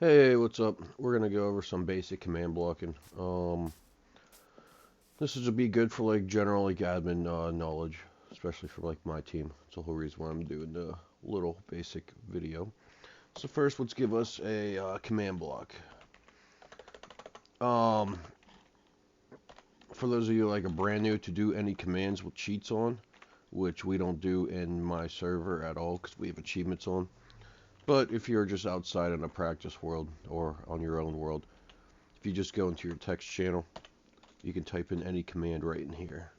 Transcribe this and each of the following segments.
Hey, what's up? We're gonna go over some basic command blocking. This is to be good for like general like admin knowledge, especially for like my team. It's the whole reason why I'm doing the little basic video. So first, let's give us a command block. Um, for those of you like a brand new to do any commands with cheats on, which we don't do in my server at all because we have achievements on. But if you're just outside in a practice world or on your own world, if you just go into your text channel, you can type in any command right in here.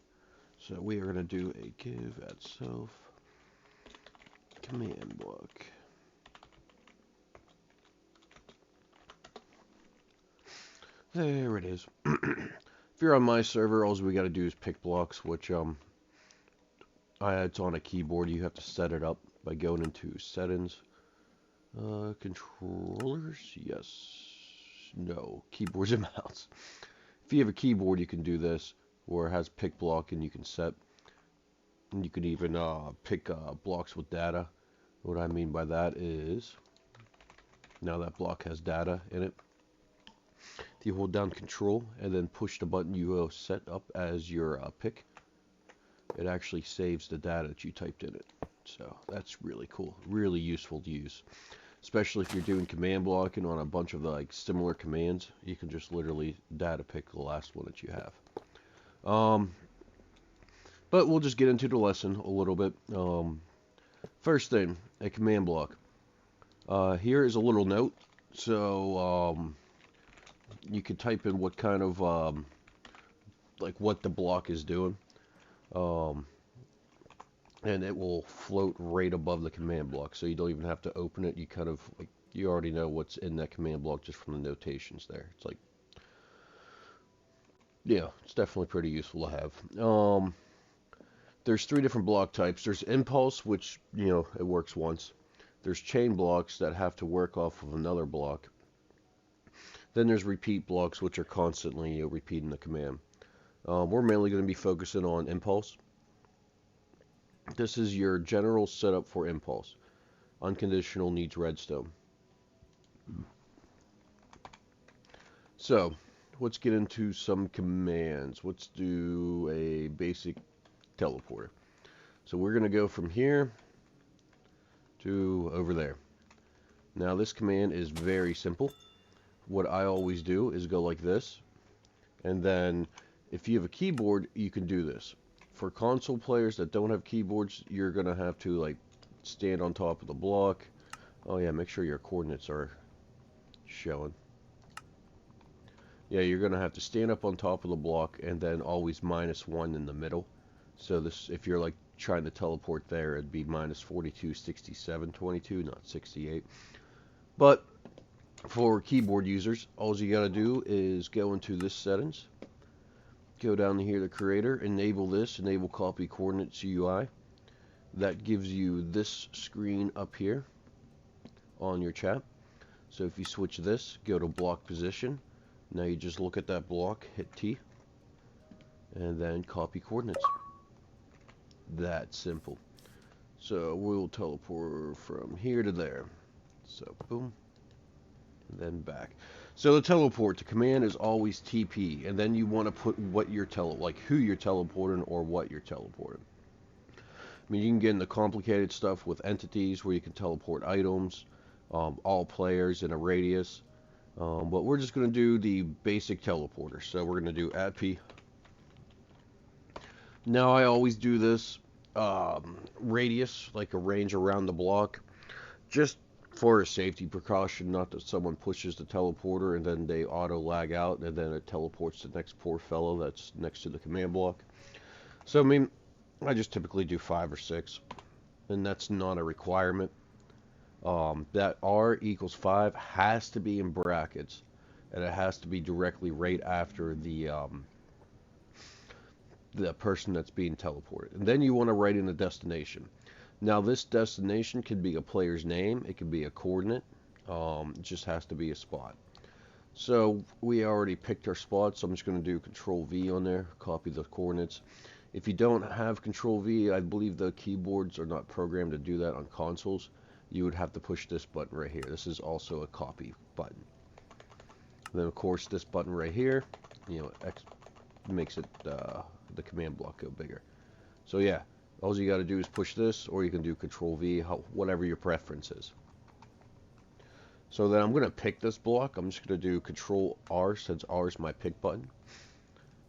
So we are going to do a give at self command block. There it is. If you're on my server, all we got to do is pick blocks, which it's on a keyboard. You have to set it up by going into settings, controllers, yes, no, keyboards and mouse. If you have a keyboard, you can do this, where it has pick block, and you can set. And you can even pick blocks with data. What I mean by that is, now that block has data in it. If you hold down Control and then push the button you will set up as your pick, it actually saves the data that you typed in it. So that's really cool, really useful to use, especially if you're doing command blocking on a bunch of like similar commands. You can just literally data pick the last one that you have. But we'll just get into the lesson a little bit. First thing, a command block. Here is a little note. So you could type in what kind of like what the block is doing, um, and it will float right above the command block. So you don't even have to open it. You kind of like you already know what's in that command block just from the notations there. It's like, yeah, it's definitely pretty useful to have. There's three different block types. There's impulse, which it works once. There's chain blocks that have to work off of another block. Then there's repeat blocks, which are constantly repeating the command. We're mainly going to be focusing on impulse. This is your general setup for impulse. Unconditional needs redstone. So, let's get into some commands. Let's do a basic teleporter. So we're going to go from here to over there. Now this command is very simple. What I always do is go like this, and then if you have a keyboard, you can do this. For console players that don't have keyboards, you're gonna have to like stand on top of the block. Oh yeah, make sure your coordinates are showing. Yeah, you're gonna have to stand up on top of the block and then always -1 in the middle. So this, if you're like trying to teleport there, it'd be -42, 67, 22, not 68. But for keyboard users, all you gotta do is go into this settings, go down here to creator, enable this, enable copy coordinates UI. That gives you this screen up here on your chat. So if you switch this, go to block position. Now you just look at that block, hit T, and then copy coordinates. That simple. So we'll teleport from here to there. So boom, and then back. So the teleport, the command is always TP, and then you want to put what you're like who you're teleporting or what you're teleporting. I mean, you can get into complicated stuff with entities where you can teleport items, all players in a radius. But we're just going to do the basic teleporter. So we're going to do @p. Now I always do this radius, like a range around the block, just for a safety precaution, not that someone pushes the teleporter and then they auto lag out and then it teleports the next poor fellow that's next to the command block. So I mean, I just typically do 5 or 6, and that's not a requirement. That R equals 5 has to be in brackets, and it has to be directly right after the person that's being teleported. And then you want to write in a destination. Now this destination can be a player's name, it can be a coordinate, it just has to be a spot. So we already picked our spot, so I'm just going to do Control V on there, copy the coordinates. If you don't have Control V, I believe the keyboards are not programmed to do that on consoles. you would have to push this button right here. This is also a copy button. And then of course this button right here, you know, makes it the command block go bigger. So yeah, all you got to do is push this, or you can do Control V, whatever your preference is. So then I'm going to pick this block. I'm just going to do Control R, since R is my pick button.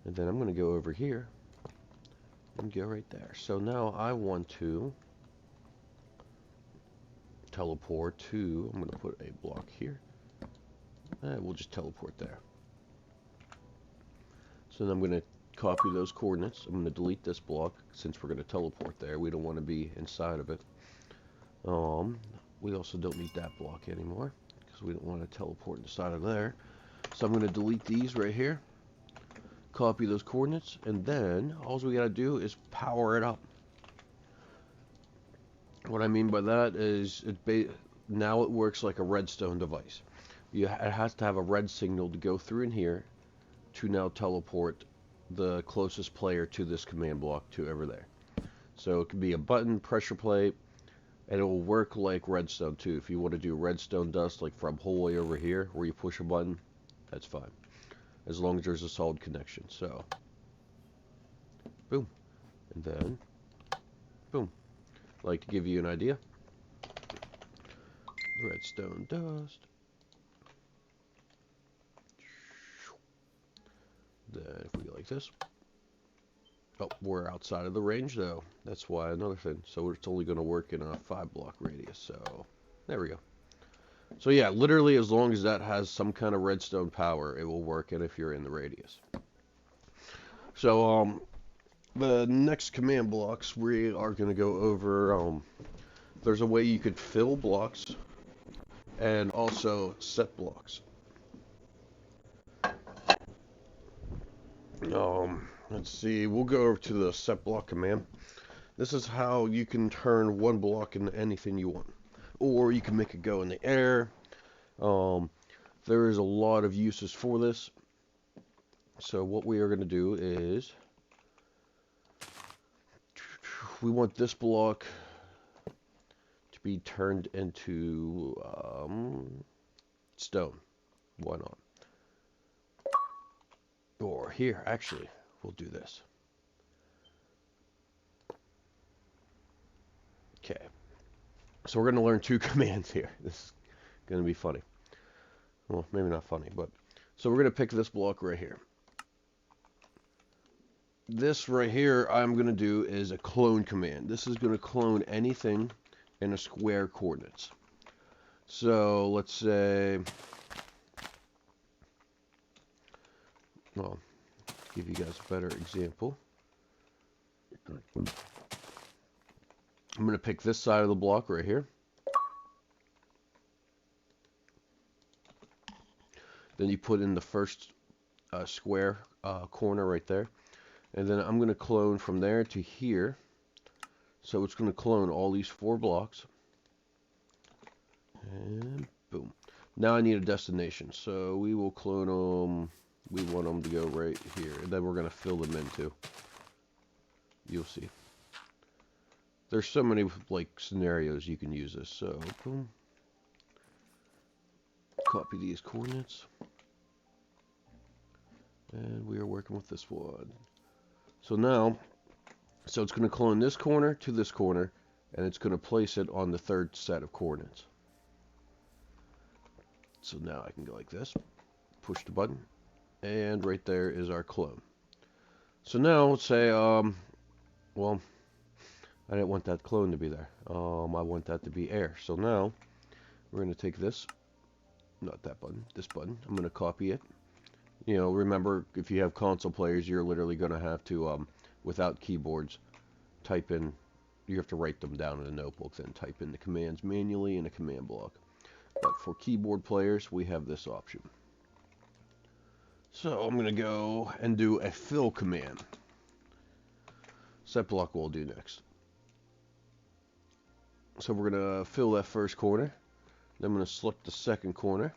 And then I'm going to go over here and go right there. So now I want to teleport to, I'm going to put a block here. And we'll just teleport there. So then I'm going to copy those coordinates. I'm going to delete this block since we're going to teleport there. We don't want to be inside of it. We also don't need that block anymore because we don't want to teleport inside of there. So I'm going to delete these right here, copy those coordinates, and then all we got to do is power it up. What I mean by that is now it works like a redstone device. It has to have a red signal to go through in here to now teleport the closest player to this command block to over there. So it could be a button, pressure plate, and it will work like redstone too. If you want to do redstone dust like from whole way over here where you push a button, that's fine, as long as there's a solid connection. So boom, and then boom. Like to give you an idea, redstone dust. Then if we go like this, oh, we're outside of the range though. That's why another thing. So it's only going to work in a 5-block radius. So there we go. So yeah, literally as long as that has some kind of redstone power, it will work, and if you're in the radius. So the next command blocks we are going to go over. There's a way you could fill blocks and also set blocks. Let's see, we'll go over to the set block command. This is how you can turn one block into anything you want, or you can make it go in the air. There is a lot of uses for this. So what we are going to do is we want this block to be turned into stone. Why not? Or here, actually, we'll do this. Okay. So we're going to learn 2 commands here. This is going to be funny. Well, maybe not funny, but... So we're going to pick this block right here. This right here I'm going to do is a clone command. This is going to clone anything in a square coordinates. So let's say... Well, give you guys a better example. I'm going to pick this side of the block right here. Then you put in the first square corner right there. And then I'm going to clone from there to here. So it's going to clone all these 4 blocks. And boom. Now I need a destination. So we will clone them. We want them to go right here. And then we're going to fill them in too. You'll see. There's so many like scenarios you can use this. So boom. Copy these coordinates. And we are working with this one. So now, it's going to clone this corner to this corner, and it's going to place it on the 3rd set of coordinates. So now I can go like this, push the button, and right there is our clone. So now let's say, well, I didn't want that clone to be there. I want that to be air. So now we're going to take this, not that button, this button. I'm going to copy it. You know, remember, if you have console players, you're literally going to have to, without keyboards, type in, you have to write them down in a notebook, then type in the commands manually in a command block. But for keyboard players, we have this option. So I'm going to go and do a fill command. Set block we'll do next. So we're going to fill that first corner. Then I'm going to select the second corner.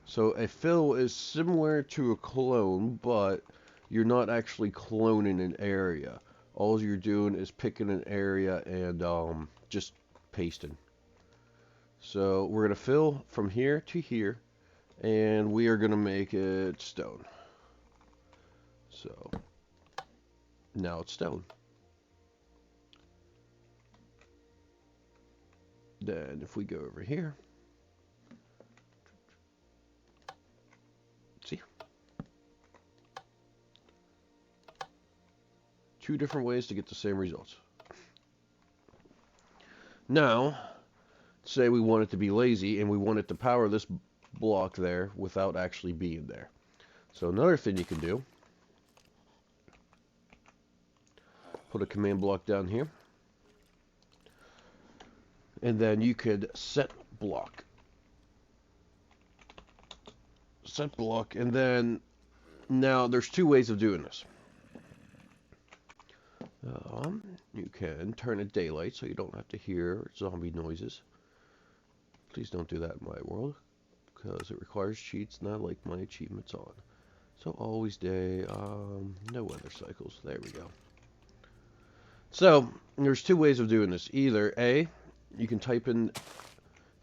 So a fill is similar to a clone, but you're not actually cloning an area. All you're doing is picking an area and just pasting. So we're going to fill from here to here, and we are going to make it stone. So now it's stone. Then if we go over here, see? Two different ways to get the same results. Now, say we want it to be lazy and we want it to power this block there without actually being there. So another thing you can do, put a command block down here, and then you could set block. Set block, and then now there's two ways of doing this. You can turn it daylight so you don't have to hear zombie noises. Please don't do that in my world, because it requires cheats, not like my achievements on. So always day, no weather cycles. There we go. So there's two ways of doing this. Either A, you can type in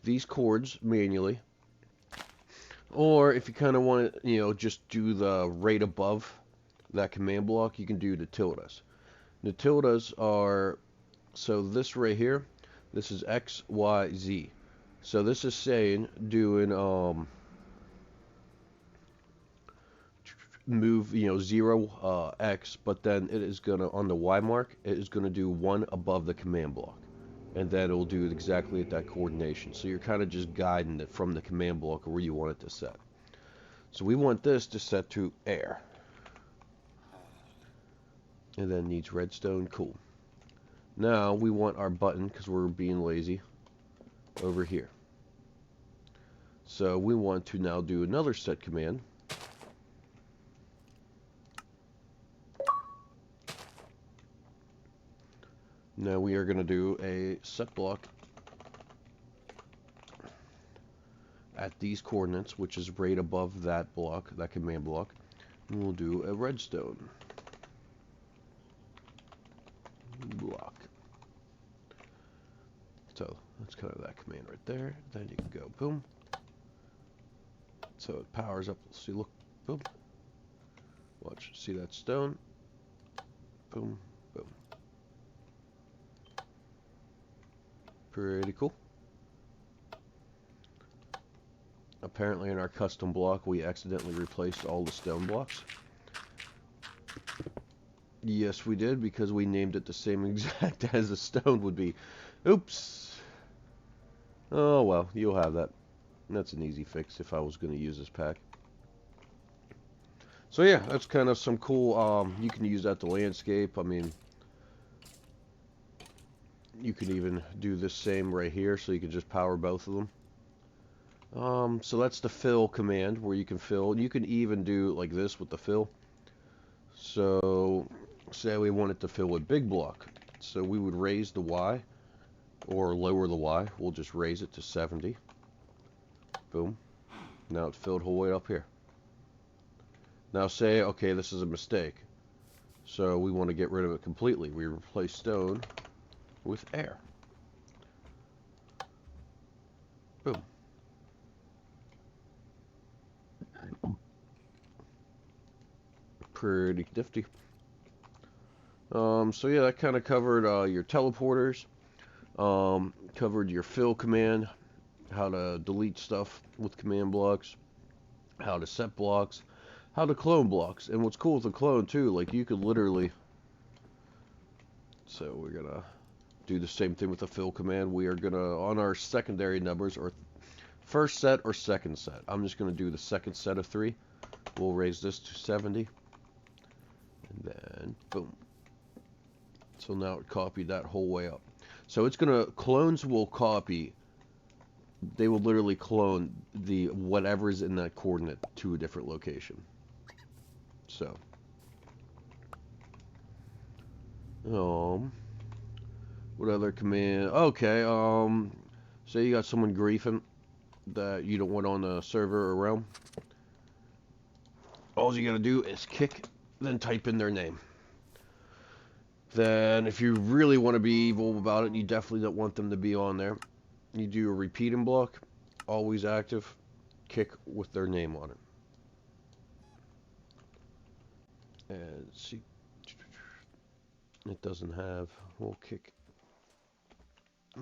these chords manually, or if you kind of want to, you know, just do the right above that command block, you can do the tildes. The tildes are, so this right here, this is X, Y, Z. So this is saying doing move, you know, 0 X, but then it is gonna, on the Y mark, it is gonna do 1 above the command block, and then it will do it exactly at that coordination. So you're kind of just guiding it from the command block where you want it to set. So we want this to set to air, and then needs redstone. Cool. Now we want our button, because we're being lazy, over here. So we want to now do another set command. Now we are going to do a set block at these coordinates, which is right above that block, that command block. And we'll do a redstone block. So that's kind of that command right there. Then you can go boom. So it powers up. See, look, boom. Watch, see that stone? Boom, boom. Pretty cool. Apparently in our custom block, we accidentally replaced all the stone blocks. Yes, we did, because we named it the same exact as a stone would be. Oops. Oh, well, you'll have that. That's an easy fix if I was going to use this pack. So yeah, that's kind of some cool, you can use that to landscape. I mean, you can even do this same right here, so you can just power both of them. So that's the fill command, where you can fill. You can even do like this with the fill. So say we wanted to fill with big block. So we would raise the Y, or lower the Y. We'll just raise it to 70. Boom. Now it's filled whole way up here. Now say, okay, this is a mistake. So we want to get rid of it completely. We replace stone with air. Boom. Pretty nifty. So yeah, that kind of covered your teleporters. Covered your fill command, how to delete stuff with command blocks, how to set blocks, how to clone blocks. And what's cool with the clone too, like you could literally, so we're gonna do the same thing with the fill command. We are gonna, on our secondary numbers, or first set or second set, I'm just gonna do the second set of 3. We'll raise this to 70, and then boom. So now it copied that whole way up. So it's gonna, clones will copy, they will literally clone the whatever's in that coordinate to a different location. So what other command? Okay, say you got someone griefing that you don't want on a server or realm. All you gotta do is kick, then type in their name. Then if you really want to be evil about it, you definitely don't want them to be on there. You do a repeat and block, always active, kick with their name on it. And see, it doesn't have, we'll kick,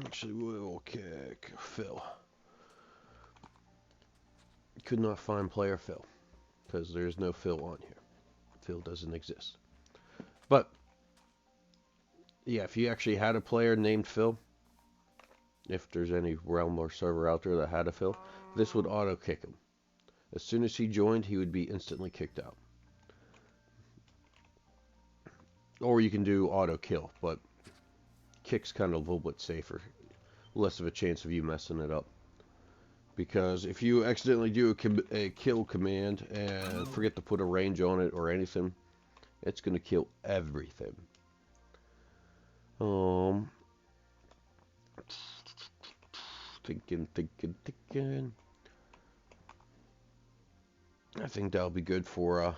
actually we'll kick Phil. Could not find player Phil, because there's no Phil on here. Phil doesn't exist. But, yeah, if you actually had a player named Phil, if there's any realm or server out there that had a Phil, this would auto kick him. As soon as he joined, he would be instantly kicked out. Or you can do auto kill, but kick's kind of a little bit safer. Less of a chance of you messing it up. Because if you accidentally do a kill command and forget to put a range on it or anything, it's going to kill everything. Thinking. I think that'll be good for,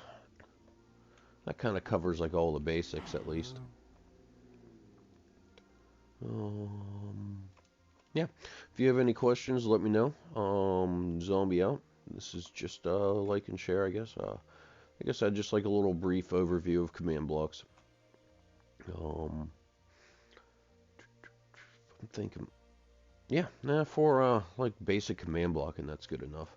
that kind of covers like all the basics at least. Yeah, if you have any questions, let me know. Zombie out. This is just like and share, I guess. I guess I'd just like a little brief overview of command blocks. I'm thinking, yeah, for like basic command blocking, that's good enough.